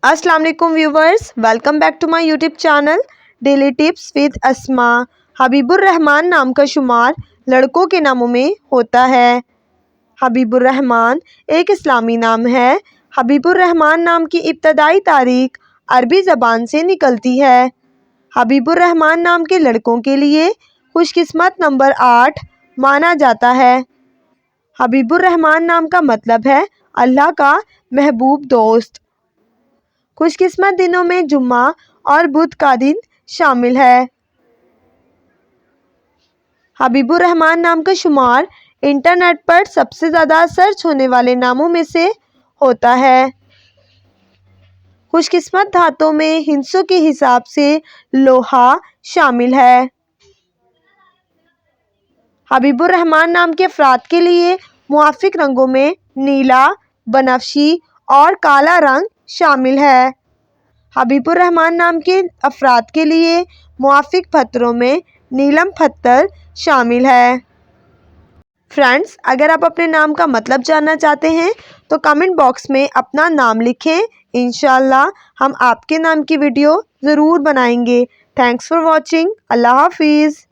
अस्सलाम वालेकुम viewers, welcome back to my YouTube channel daily tips with Asma. Habibur Rahman नाम का शुमार लड़कों के नामों में होता है। हबीबुर रहमान एक इस्लामी नाम है। हबीबुर रहमान नाम की इब्तदाई तारीख अरबी ज़बान से निकलती है। हबीबुर रहमान नाम के लड़कों के लिए खुशकिस्मत नंबर 8 माना जाता है। हबीबुर रहमान नाम का मतलब है अल्लाह का महबूब दोस्त। खुशकिस्मत दिनों में जुम्मा और बुध का दिन शामिल है। हबीबुर रहमान नाम का शुमार इंटरनेट पर सबसे ज़्यादा सर्च होने वाले नामों में से होता है। खुशकिस्मत धातों में हिंसों के हिसाब से लोहा शामिल है। हबीबुर रहमान नाम के अफराद के लिए मुआफिक रंगों में नीला, बनफशी और काला रंग शामिल है। हबीबुर रहमान नाम के अफराद के लिए मुआफिक पत्थरों में नीलम पत्थर शामिल है। फ्रेंड्स, अगर आप अपने नाम का मतलब जानना चाहते हैं तो कमेंट बॉक्स में अपना नाम लिखें। इंशाल्लाह हम आपके नाम की वीडियो ज़रूर बनाएंगे। Thanks for watching. अल्लाह हाफिज़।